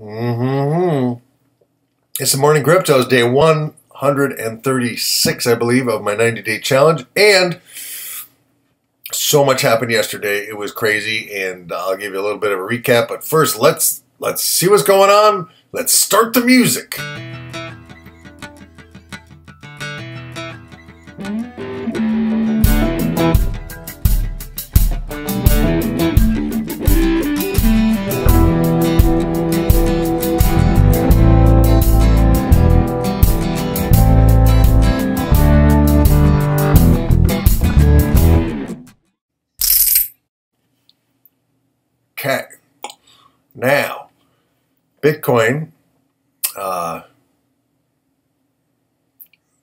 It's the Morning Cryptos, day 136, I believe, of my 90-day challenge. And so much happened yesterday. It was crazy, and I'll give you a little bit of a recap. But first, let's see what's going on. Let's start the music. Okay, now Bitcoin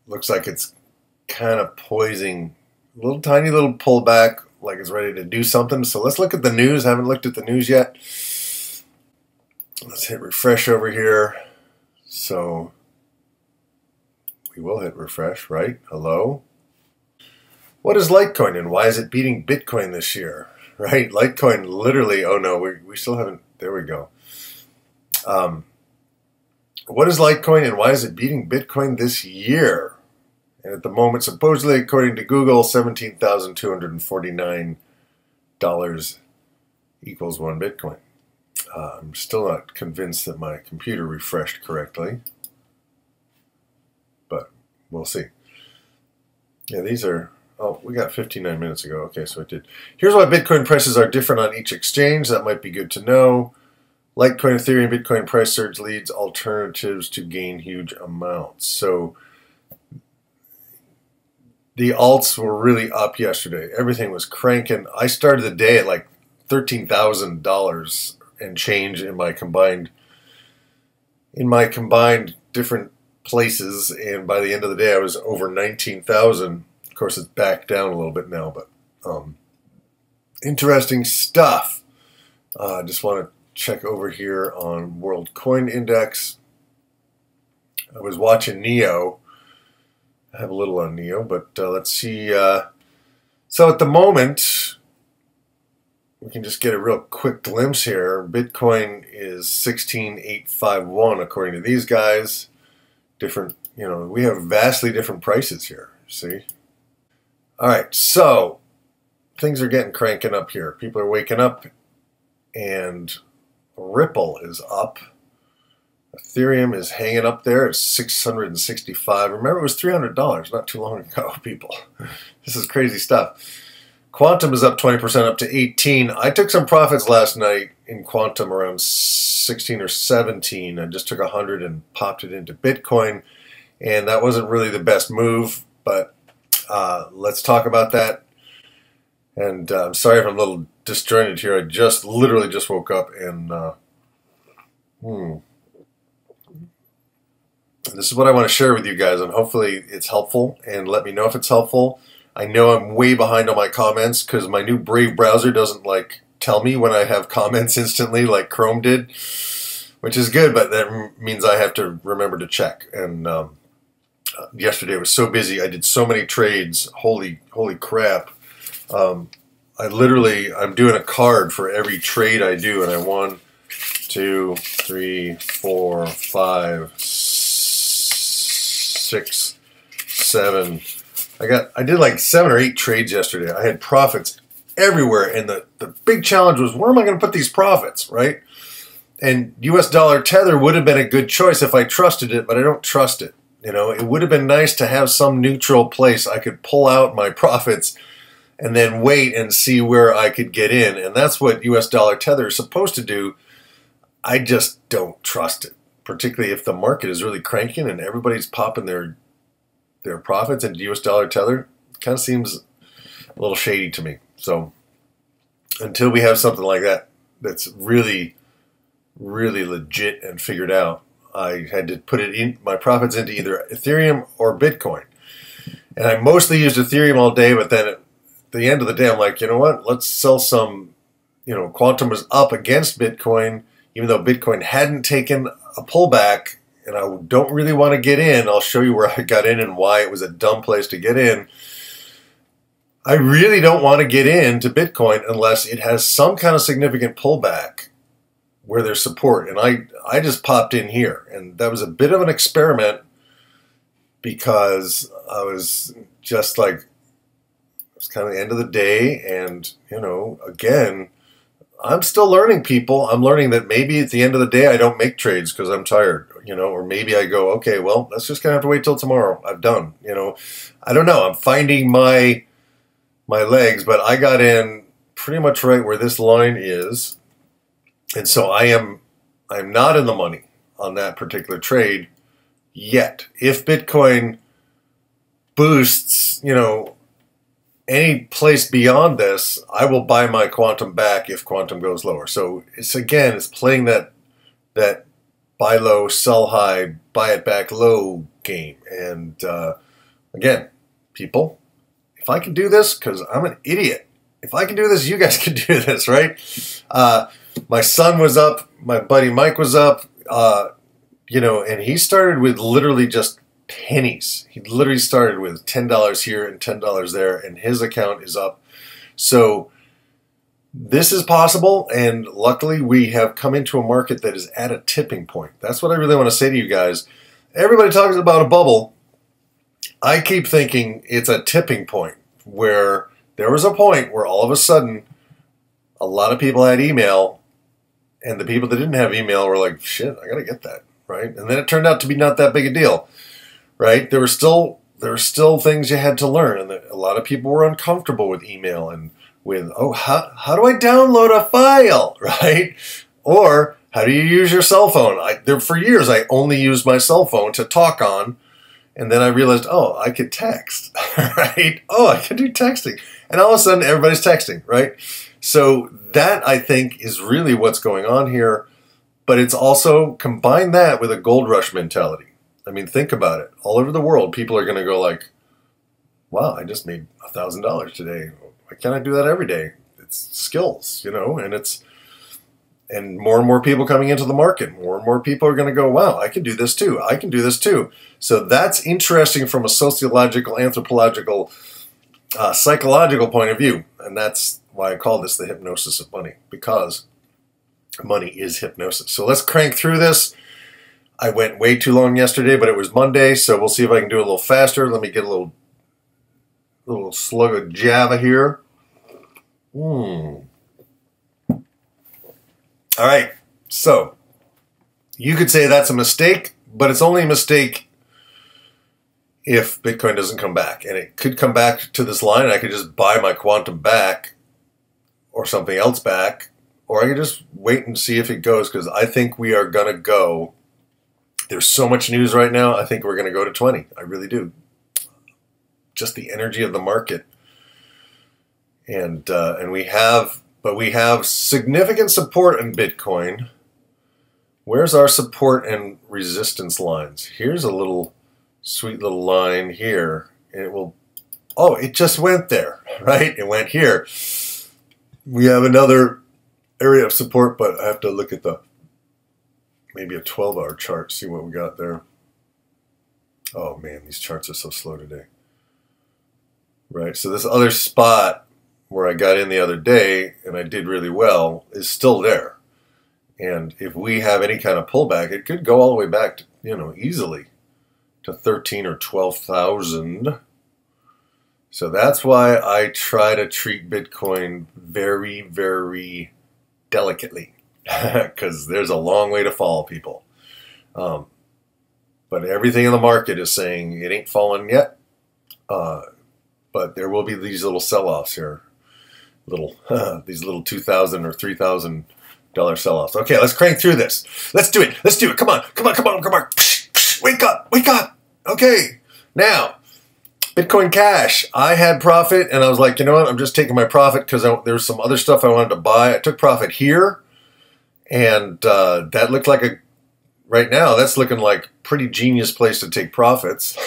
looks like it's kind of poising a little tiny little pullback, like it's ready to do something. So let's look at the news. I haven't looked at the news yet. Let's hit refresh over here. So we will hit refresh, right? Hello. What is Litecoin and why is it beating Bitcoin this year? Right, Litecoin literally, oh no, we still haven't, there we go. What is Litecoin and why is it beating Bitcoin this year? And at the moment, supposedly, according to Google, $17,249 equals one Bitcoin. I'm still not convinced that my computer refreshed correctly, but we'll see. Yeah, these are... Oh, we got 59 minutes ago. Okay, so it did. Here's why Bitcoin prices are different on each exchange. That might be good to know. Litecoin, Ethereum, Bitcoin price surge leads alternatives to gain huge amounts. So the alts were really up yesterday. Everything was cranking. I started the day at like $13,000 and change in my combined different places, and by the end of the day I was over 19,000. Of course, it's back down a little bit now, but interesting stuff. I just want to check over here on World Coin Index. I was watching Neo. I have a little on Neo, but let's see. So at the moment, we can just get a real quick glimpse here. Bitcoin is 16,851 according to these guys. Different, you know, we have vastly different prices here. See? All right, so things are getting cranking up here. People are waking up, and Ripple is up. Ethereum is hanging up there at 665. Remember, it was $300 not too long ago, people. This is crazy stuff. Quantum is up 20%, up to 18. I took some profits last night in Quantum around 16 or 17. I just took 100 and popped it into Bitcoin, and that wasn't really the best move, but let's talk about that. And I'm sorry if I'm a little disjointed here. I literally just woke up, and this is what I want to share with you guys, and hopefully it's helpful, and let me know if it's helpful. I know I'm way behind on my comments because my new Brave browser doesn't like tell me when I have comments instantly like Chrome did, which is good, but that means I have to remember to check. And yesterday I was so busy. I did so many trades. Holy crap. I'm doing a card for every trade I do, and I 1, 2, 3, 4, 5, 6, 7. I did like 7 or 8 trades yesterday. I had profits everywhere, and the big challenge was, where am I going to put these profits, right? And US dollar tether would have been a good choice if I trusted it, but I don't trust it. You know, it would have been nice to have some neutral place I could pull out my profits and then wait and see where I could get in. And that's what US dollar tether is supposed to do. I just don't trust it, particularly if the market is really cranking and everybody's popping their profits into US dollar tether. It kind of seems a little shady to me. So until we have something like that that's really, really legit and figured out, I had to put my profits into either Ethereum or Bitcoin. And I mostly used Ethereum all day, but then at the end of the day, I'm like, you know what? Let's sell some, Quantum was up against Bitcoin, even though Bitcoin hadn't taken a pullback, and I don't really want to get in. I'll show you where I got in and why it was a dumb place to get in. I really don't want to get into Bitcoin unless it has some kind of significant pullback where there's support. And I just popped in here, and that was a bit of an experiment because I was just like, it's kind of the end of the day, and, you know, again, I'm still learning, people. I'm learning that maybe at the end of the day I don't make trades because I'm tired, you know, or maybe I go, okay, well, that's just going to have to wait till tomorrow. I'm done, you know. I don't know. I'm finding my legs, but I got in pretty much right where this line is. And so I'm not in the money on that particular trade yet. If Bitcoin boosts, you know, any place beyond this, I will buy my quantum back if quantum goes lower. So it's playing that buy low, sell high, buy it back low game. And again, people, if I can do this, because I'm an idiot, if I can do this, you guys can do this, right? My son was up, my buddy Mike was up, you know, and he started with literally just pennies. He literally started with $10 here and $10 there, and his account is up. So this is possible, and luckily we have come into a market that is at a tipping point. That's what I really want to say to you guys. Everybody talks about a bubble. I keep thinking it's a tipping point, where there was a point where all of a sudden a lot of people had email, and the people that didn't have email were like, shit, I got to get that, right? And then it turned out to be not that big a deal. Right? There were still things you had to learn, and a lot of people were uncomfortable with email and with, oh, how do I download a file, right? Or how do you use your cell phone? For years, I only used my cell phone to talk on, and then I realized, oh, I could text, right? Oh, I could do texting, and all of a sudden, everybody's texting, right? So that, I think, is really what's going on here, but it's also combine that with a gold rush mentality. I mean, think about it. All over the world, people are going to go like, wow, I just made $1,000 today. Why can't I do that every day? It's skills, you know, and more people coming into the market. More and more people are going to go, wow, I can do this too. I can do this too. So that's interesting from a sociological, anthropological, psychological point of view. And that's why I call this the hypnosis of money, because money is hypnosis. So let's crank through this. I went way too long yesterday, but it was Monday, so we'll see if I can do it a little faster. Let me get a little slug of Java here. All right, so you could say that's a mistake, but it's only a mistake if Bitcoin doesn't come back. And it could come back to this line, and I could just buy my quantum back or something else back, or I could just wait and see if it goes, because I think we are going to go. There's so much news right now. I think we're going to go to 20. I really do. Just the energy of the market, and we have significant support in Bitcoin. Where's our support and resistance lines? Here's a little sweet little line here, and it will. Oh, it just went there, right? It went here. We have another area of support, but I have to look at maybe a 12-hour chart, see what we got there. Oh man, these charts are so slow today. Right, so this other spot where I got in the other day and I did really well is still there. And if we have any kind of pullback, it could go all the way back to, you know, easily to 13 or 12,000. So that's why I try to treat Bitcoin very, very delicately. Because there's a long way to fall, people. But everything in the market is saying it ain't fallen yet. But there will be these little sell-offs here. These little $2,000 or $3,000 sell-offs. Okay, let's crank through this. Let's do it. Let's do it. Come on. Come on. Come on. Come on. Wake up. Wake up. Okay. Now, Bitcoin Cash. I had profit, and I was like, you know what? I'm just taking my profit because there's some other stuff I wanted to buy. I took profit here. And that looked like right now, that's looking like pretty genius place to take profits.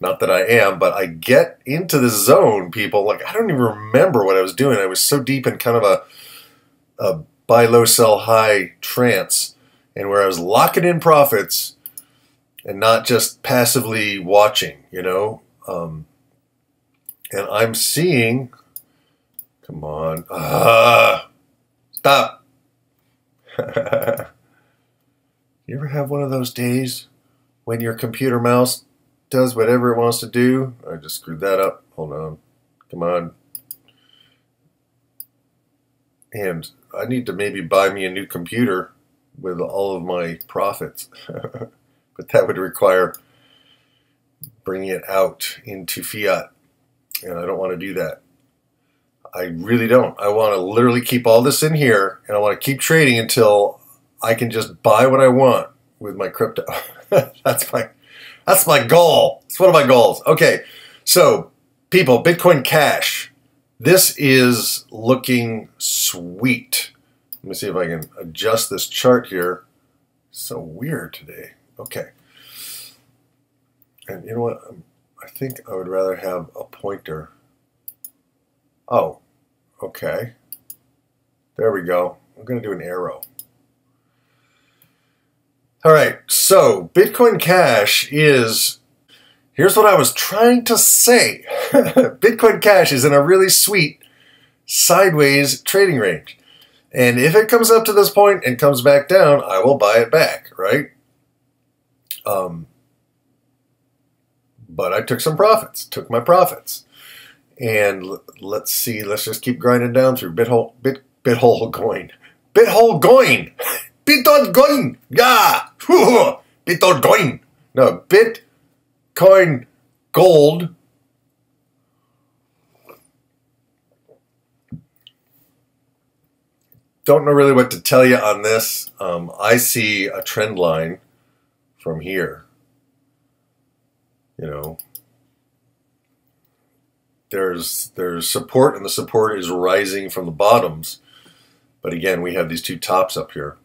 Not that I am, but I get into the zone, people. Like, I don't even remember what I was doing. I was so deep in kind of a buy low, sell high trance, and where I was locking in profits and not just passively watching, you know. And I'm seeing, come on, stop. You ever have one of those days when your computer mouse does whatever it wants to do? I just screwed that up. Hold on. Come on. And I need to maybe buy me a new computer with all of my profits. But that would require bringing it out into fiat. And I don't want to do that. I really don't. I want to literally keep all this in here, and I want to keep trading until I can just buy what I want with my crypto. That's my goal. It's one of my goals. Okay, so people, Bitcoin Cash. This is looking sweet. Let me see if I can adjust this chart here. So weird today. Okay. And you know what? I think I would rather have a pointer. Oh, okay. There we go. I'm going to do an arrow. All right, so Bitcoin Cash is, here's what I was trying to say. Bitcoin Cash is in a really sweet sideways trading range. And if it comes up to this point and comes back down, I will buy it back, right? But I took some profits, took my profits. And let's see, let's just keep grinding down through Bithole coin. Bithole coin! Bitcoin! Yeah! Bitcoin coin! No, Bitcoin gold. Don't know really what to tell you on this. I see a trend line from here. You know, there's support, and the support is rising from the bottoms. But again, we have these two tops up here.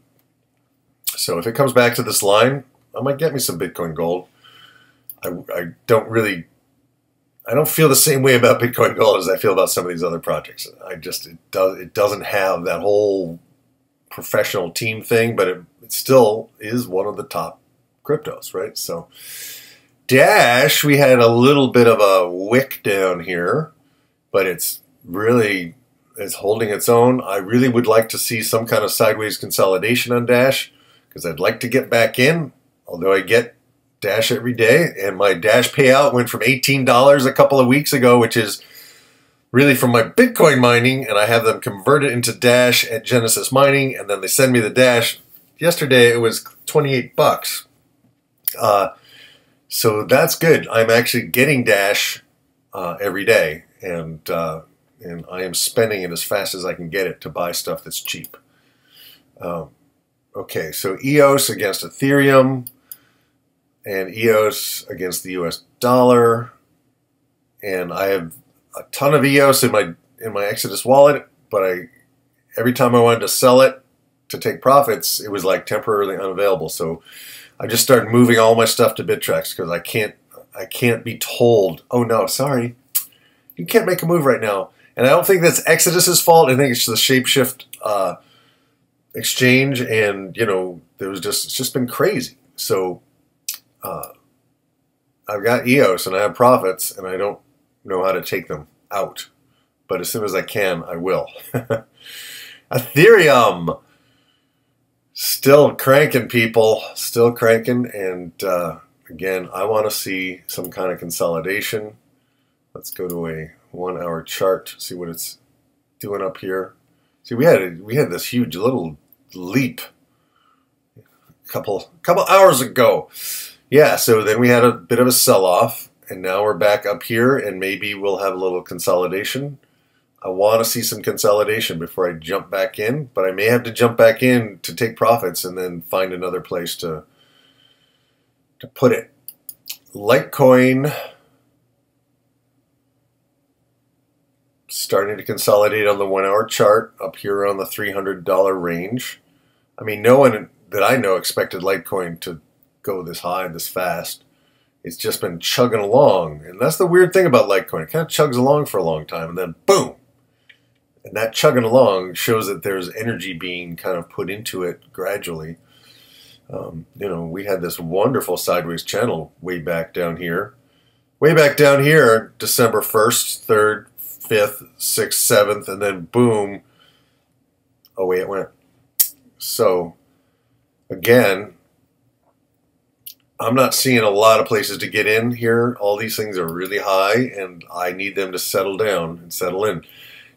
So if it comes back to this line, I might get me some Bitcoin gold. I don't feel the same way about Bitcoin gold as I feel about some of these other projects. It doesn't have that whole professional team thing, but it still is one of the top cryptos, right? So Dash, we had a little bit of a wick down here, but it's holding its own. I really would like to see some kind of sideways consolidation on Dash, because I'd like to get back in, although I get Dash every day, and my Dash payout went from $18 a couple of weeks ago, which is really from my Bitcoin mining, and I have them converted into Dash at Genesis Mining, and then they send me the Dash. Yesterday it was 28 bucks. So that's good. I'm actually getting Dash every day, and I am spending it as fast as I can get it to buy stuff that's cheap. Okay, so EOS against Ethereum, and EOS against the US dollar, and I have a ton of EOS in my Exodus wallet, but every time I wanted to sell it to take profits, it was like temporarily unavailable. So I just started moving all my stuff to Bittrex, because I can't be told, oh no, sorry, you can't make a move right now. And I don't think that's Exodus's fault. I think it's the Shapeshift exchange, and you know, it's just been crazy. So I've got EOS and I have profits, and I don't know how to take them out. But as soon as I can, I will. Ethereum, still cranking, people, still cranking. And again, I want to see some kind of consolidation. Let's go to a 1 hour chart, see what it's doing up here. See, we had this huge little leap a couple hours ago. Yeah, so then we had a bit of a sell-off, and now we're back up here, and maybe we'll have a little consolidation. I want to see some consolidation before I jump back in, but I may have to jump back in to take profits and then find another place to put it. Litecoin starting to consolidate on the 1 hour chart up here around the $300 range. I mean, no one that I know expected Litecoin to go this high this fast. It's just been chugging along, and that's the weird thing about Litecoin. It kind of chugs along for a long time, and then boom. And that chugging along shows that there's energy being kind of put into it gradually. You know, we had this wonderful sideways channel way back down here. Way back down here, December 1st, 3rd, 5th, 6th, 7th, and then boom, away it went. So, again, I'm not seeing a lot of places to get in here. All these things are really high, and I need them to settle down and settle in.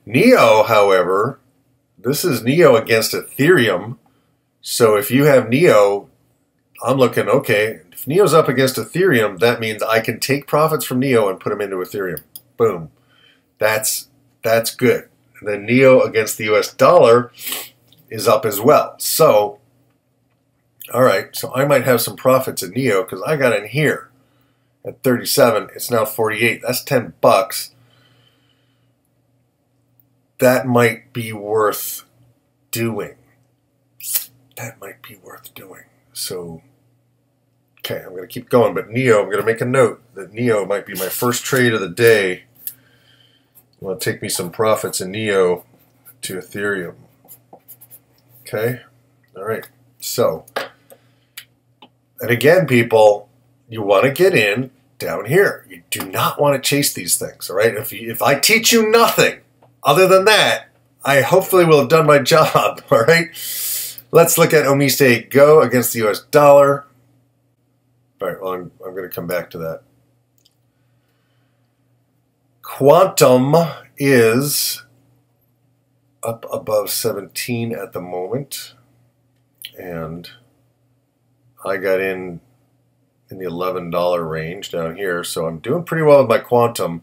NEO, however, this is NEO against Ethereum. So if you have NEO, I'm looking, okay, if NEO's up against Ethereum, that means I can take profits from NEO and put them into Ethereum. Boom. That's good. And then NEO against the US dollar is up as well. So, all right, so I might have some profits in NEO because I got in here at 37. It's now 48. That's 10 bucks. That might be worth doing. That might be worth doing. So, okay, I'm going to keep going. But NEO, I'm going to make a note that NEO might be my first trade of the day. I'm going to take me some profits in NEO to Ethereum. Okay, all right. So, and again, people, you want to get in down here. You do not want to chase these things, all right? If I teach you nothing other than that, I hopefully will have done my job, all right? Let's look at Omise Go against the US dollar. All right, well, I'm going to come back to that. Quantum is up above 17 at the moment, and I got in the $11 range down here, so I'm doing pretty well with my Quantum.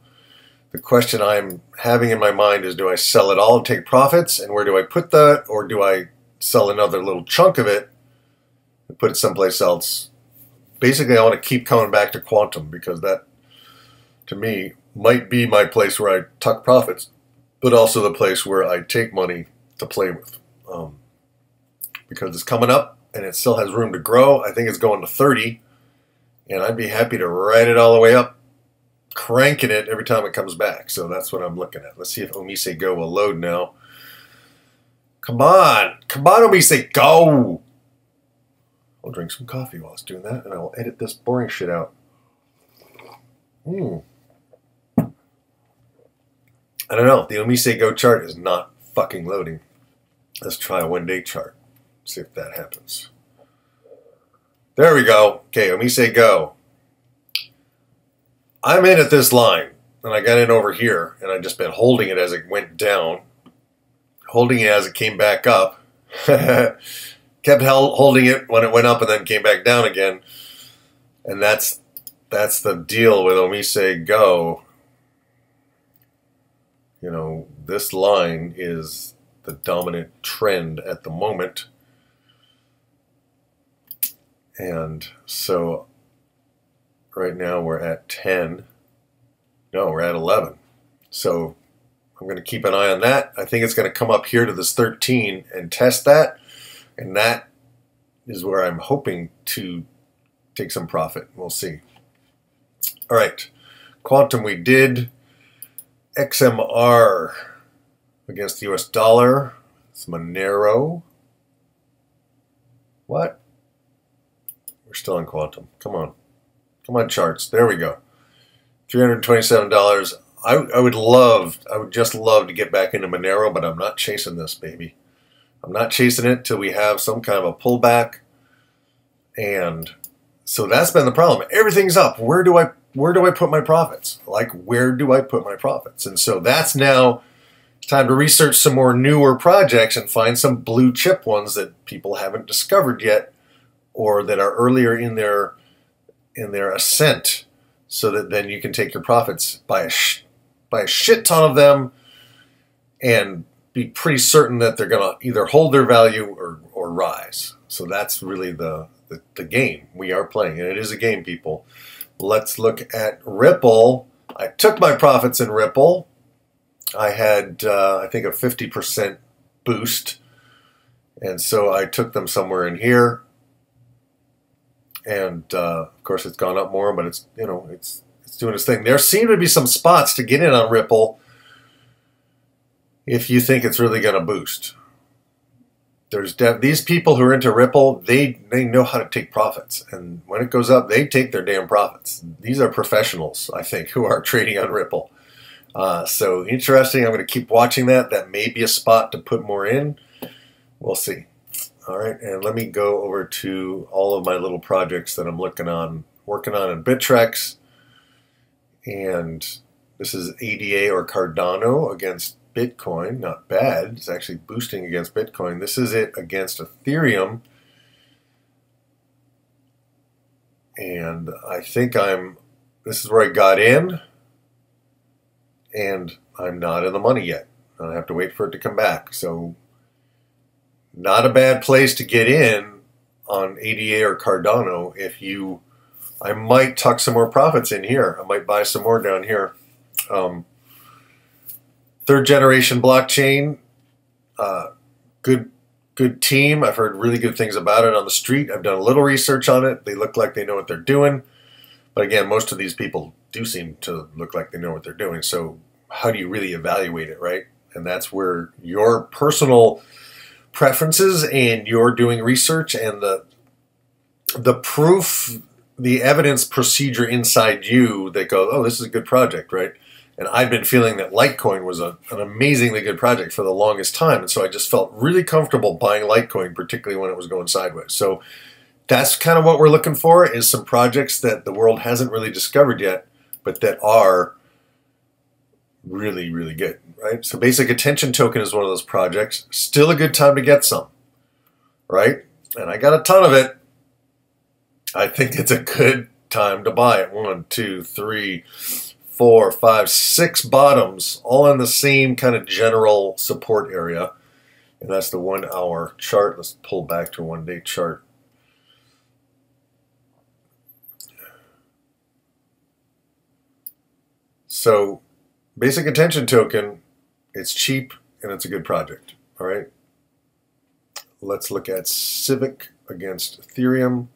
The question I'm having in my mind is, do I sell it all and take profits, and where do I put that, or do I sell another little chunk of it and put it someplace else? Basically, I want to keep coming back to Quantum because that, to me, might be my place where I tuck profits, but also the place where I take money to play with. Because it's coming up and it still has room to grow. I think it's going to 30, and I'd be happy to ride it all the way up, cranking it every time it comes back. So that's what I'm looking at. Let's see if Omise Go will load now. Come on, Omise Go! I'll drink some coffee while it's doing that, and I'll edit this boring shit out. I don't know. The Omise Go chart is not fucking loading. Let's try a one-day chart. See if that happens. There we go. Okay, Omise Go. I'm in at this line, and I got in over here, and I've just been holding it as it went down, holding it as it came back up. Kept holding it when it went up and then came back down again. And that's the deal with Omise Go. You know, this line is the dominant trend at the moment. And so right now we're at 10. No, we're at 11. So I'm going to keep an eye on that. I think it's going to come up here to this 13 and test that. And that is where I'm hoping to take some profit. We'll see. All right. Quantum we did. XMR against the US dollar. It's Monero. What? We're still in Quantum. Come on. Come on, charts. There we go. $327. I would just love to get back into Monero, but I'm not chasing this, baby. I'm not chasing it till we have some kind of a pullback. And so that's been the problem. Everything's up. Where do I put my profits? Like, where do I put my profits? And so that's now time to research some more newer projects and find some blue chip ones that people haven't discovered yet, or that are earlier in their ascent, so that then you can take your profits, buy a shit ton of them, and be pretty certain that they're going to either hold their value or rise. So that's really the game we are playing, and it is a game, people. Let's look at Ripple. I took my profits in Ripple. I had, I think, a 50% boost, and so I took them somewhere in here. And of course, it's gone up more, but it's doing its thing. There seem to be some spots to get in on Ripple if you think it's really going to boost. There's these people who are into Ripple, they know how to take profits. And when it goes up, they take their damn profits. These are professionals, I think, who are trading on Ripple. So interesting. I'm going to keep watching that. That may be a spot to put more in. We'll see. All right, and let me go over to all of my little projects that I'm working on in Bittrex. And this is ADA or Cardano against Bitcoin. Not bad. It's actually boosting against Bitcoin. This is it against Ethereum. And I think this is where I got in, and I'm not in the money yet. I have to wait for it to come back. So not a bad place to get in on ADA or Cardano. I might tuck some more profits in here. I might buy some more down here. Third generation blockchain, good team. I've heard really good things about it on the street. I've done a little research on it. They look like they know what they're doing. But again, most of these people do seem to look like they know what they're doing. So how do you really evaluate it, right? And that's where your personal preferences and your doing research and the proof, the evidence procedure inside you that goes, oh, this is a good project, right? And I've been feeling that Litecoin was an amazingly good project for the longest time. And so I just felt really comfortable buying Litecoin, particularly when it was going sideways. So that's kind of what we're looking for, is some projects that the world hasn't really discovered yet, but that are really, really good, right? So Basic Attention Token is one of those projects. Still a good time to get some, right? And I got a ton of it. I think it's a good time to buy it. 1, 2, 3, 4, 5, 6 bottoms, all in the same kind of general support area. And that's the 1 hour chart. Let's pull back to a 1 day chart. So Basic Attention Token, it's cheap and it's a good project. All right. Let's look at Civic against Ethereum.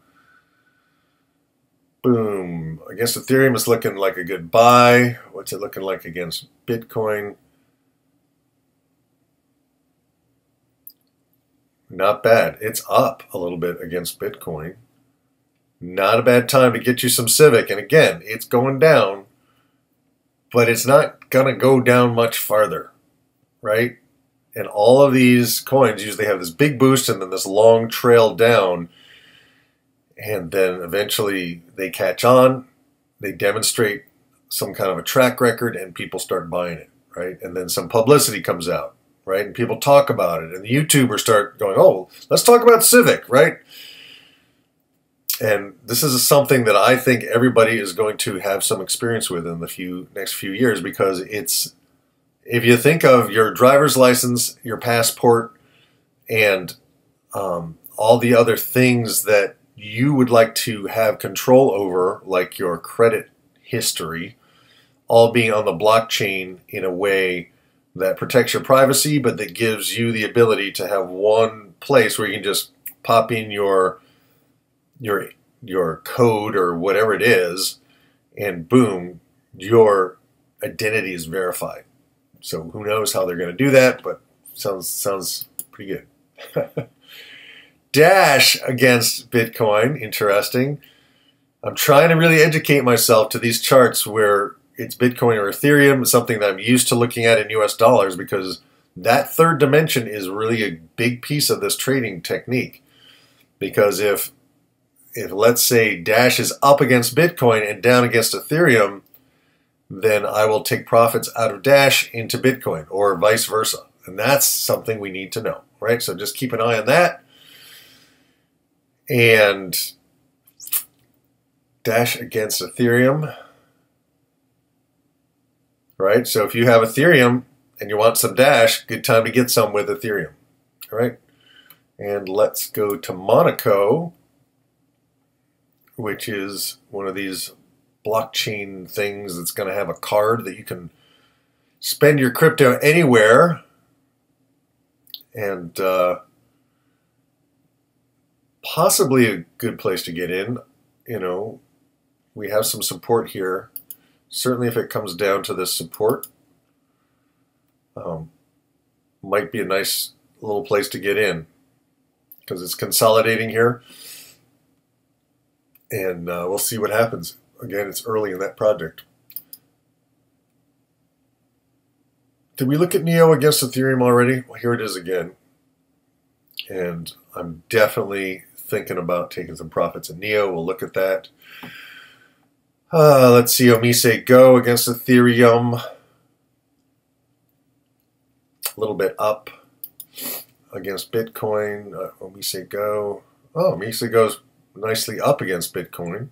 Boom. Against Ethereum, it's looking like a good buy. What's it looking like against Bitcoin? Not bad. It's up a little bit against Bitcoin. Not a bad time to get you some Civic. And again, it's going down, but it's not going to go down much farther, right? And all of these coins usually have this big boost and then this long trail down. And then eventually they catch on, they demonstrate some kind of a track record, and people start buying it, right? And then some publicity comes out, right? And people talk about it, and the YouTubers start going, oh, let's talk about Civic, right? And this is something that I think everybody is going to have some experience with in the next few years, because it's, if you think of your driver's license, your passport, and all the other things that you would like to have control over, like your credit history, all being on the blockchain in a way that protects your privacy, but that gives you the ability to have one place where you can just pop in your code or whatever it is, and boom, your identity is verified. So who knows how they're going to do that, but sounds pretty good. Dash against Bitcoin, interesting. I'm trying to really educate myself to these charts where it's Bitcoin or Ethereum, something that I'm used to looking at in US dollars, because that third dimension is really a big piece of this trading technique. Because if let's say Dash is up against Bitcoin and down against Ethereum, then I will take profits out of Dash into Bitcoin, or vice versa. And that's something we need to know, right? So just keep an eye on that. And Dash against Ethereum, right? So if you have Ethereum and you want some Dash, good time to get some with Ethereum, all right? And let's go to Monaco, which is one of these blockchain things that's going to have a card that you can spend your crypto anywhere. And possibly a good place to get in. You know, we have some support here. Certainly if it comes down to this support, might be a nice little place to get in, because it's consolidating here. And we'll see what happens. Again, it's early in that project. Did we look at NEO against Ethereum already? Well, here it is again. And I'm definitely thinking about taking some profits in NEO. We'll look at that. Let's see, Omise Go against Ethereum. A little bit up against Bitcoin. Omise Go. Oh, Omise goes nicely up against Bitcoin.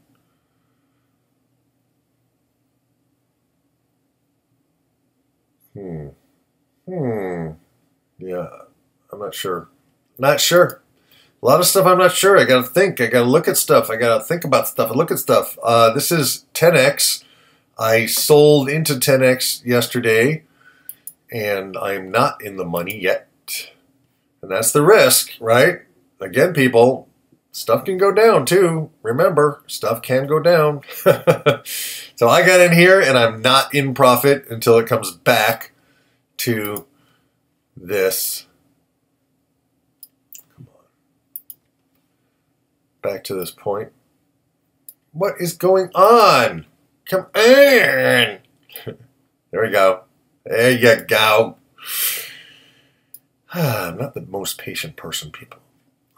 Yeah, I'm not sure. Not sure. A lot of stuff I'm not sure. I gotta think. I gotta look at stuff. I gotta think about stuff and look at stuff. This is 10x. I sold into 10x yesterday, and I'm not in the money yet. And that's the risk, right? Again, people, stuff can go down too. Remember, stuff can go down. So I got in here, and I'm not in profit until it comes back to this. Come on. Back to this point. What is going on? Come on. There we go. There you go. I'm not the most patient person, people.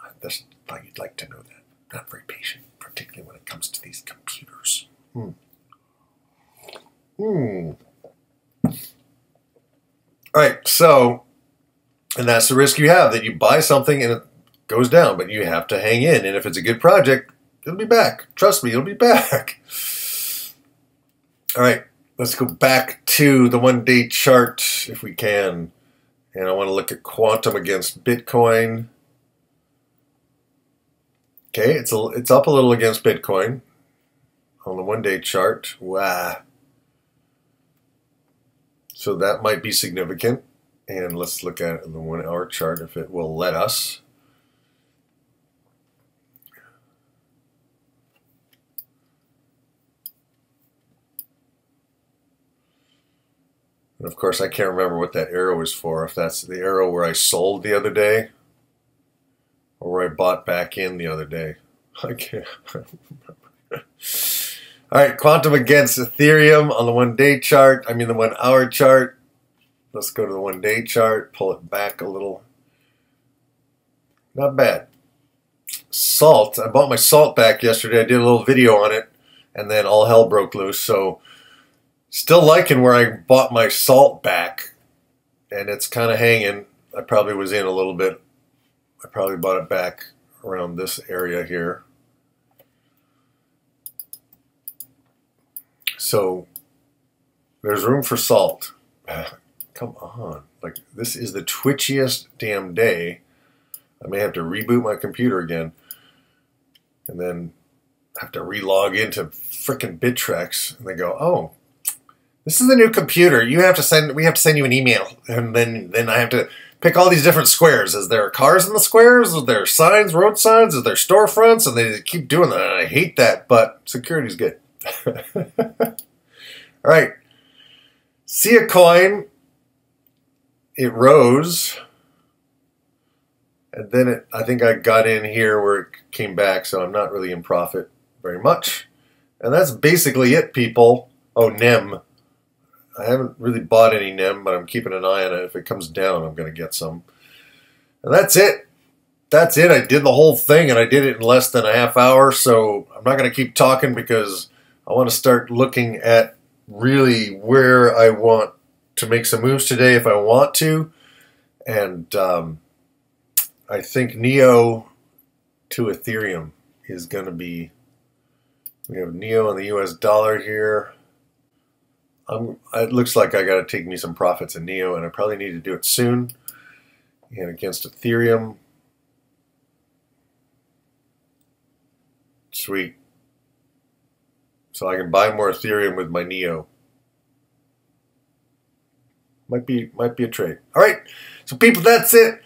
I just thought you'd like to know that. Not very patient, particularly when it comes to these computers. All right, so, and that's the risk you have, that you buy something and it goes down, but you have to hang in. And if it's a good project, it'll be back. Trust me, it'll be back. All right, let's go back to the one-day chart if we can. And I want to look at quantum against Bitcoin. Okay, it's up a little against Bitcoin on the one-day chart. Wow. So that might be significant. And let's look at it in the 1 hour chart if it will let us. And of course, I can't remember what that arrow is for. If that's the arrow where I sold the other day or where I bought back in the other day. I can't remember. All right, quantum against Ethereum on the one-day chart. I mean the 1 hour chart. Let's go to the one-day chart. Pull it back a little. Not bad. Salt. I bought my salt back yesterday. I did a little video on it, and then all hell broke loose. So still liking where I bought my salt back, and it's kind of hanging. I probably was in a little bit. I probably bought it back around this area here. So there's room for salt. Come on. Like, this is the twitchiest damn day. I may have to reboot my computer again and then have to relog into frickin' Bittrex, and they go, oh, this is the new computer. We have to send you an email, and then I have to pick all these different squares. Is there cars in the squares? Is there signs, road signs? Is there storefronts? And they keep doing that. And I hate that, but security's good. All right. See a coin. It rose. And then I think I got in here where it came back, so I'm not really in profit very much. And that's basically it, people. Oh, NEM. I haven't really bought any NEM, but I'm keeping an eye on it. If it comes down, I'm going to get some. And that's it. That's it. I did the whole thing, and I did it in less than a half hour, so I'm not going to keep talking because I want to start looking at really where I want to make some moves today if I want to. And I think NEO to Ethereum is going to be, we have NEO and the US dollar here. It looks like I got to take me some profits in NEO, and I probably need to do it soon. And against Ethereum. Sweet. So I can buy more Ethereum with my NEO. Might be a trade. All right. So people, that's it.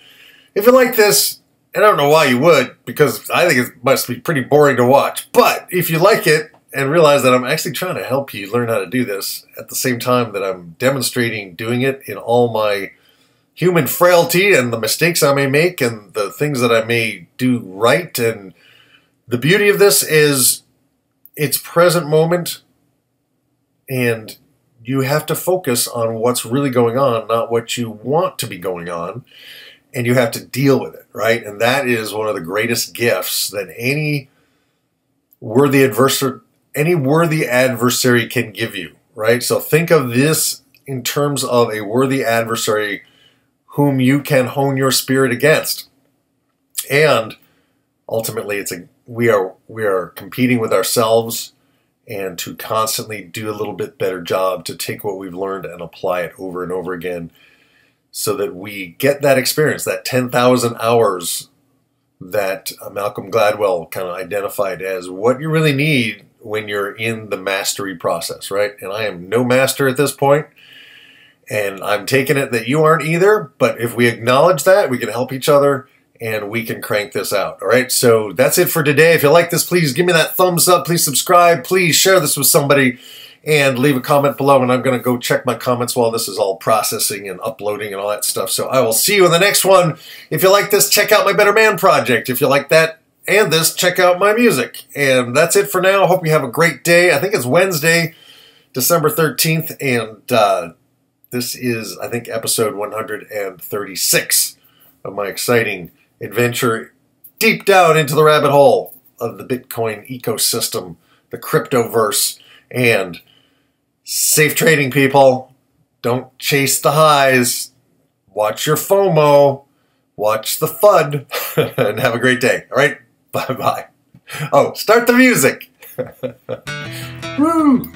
If you like this, and I don't know why you would, because I think it must be pretty boring to watch. But if you like it and realize that I'm actually trying to help you learn how to do this at the same time that I'm demonstrating doing it in all my human frailty and the mistakes I may make and the things that I may do right. And the beauty of this is it's present moment, and you have to focus on what's really going on, not what you want to be going on. and you have to deal with it, right? And that is one of the greatest gifts that any worthy adversary can give you, right? So think of this in terms of a worthy adversary whom you can hone your spirit against. And ultimately, we are competing with ourselves, and to constantly do a little bit better job to take what we've learned and apply it over and over again, so that we get that experience, that 10,000 hours that Malcolm Gladwell kind of identified as what you really need when you're in the mastery process, right? And I am no master at this point, and I'm taking it that you aren't either, but if we acknowledge that, we can help each other, and we can crank this out, all right? So that's it for today. If you like this, please give me that thumbs up. Please subscribe. Please share this with somebody, and leave a comment below, and I'm going to go check my comments while this is all processing and uploading and all that stuff. So I will see you in the next one. If you like this, check out my Better Man project. If you like that and this, check out my music. And that's it for now. Hope you have a great day. I think it's Wednesday, December 13th, and this is, I think, episode 136 of my exciting adventure deep down into the rabbit hole of the Bitcoin ecosystem, the cryptoverse, and safe trading, people. Don't chase the highs. Watch your FOMO. Watch the FUD. And have a great day. All right? Bye-bye. Oh, start the music. Woo!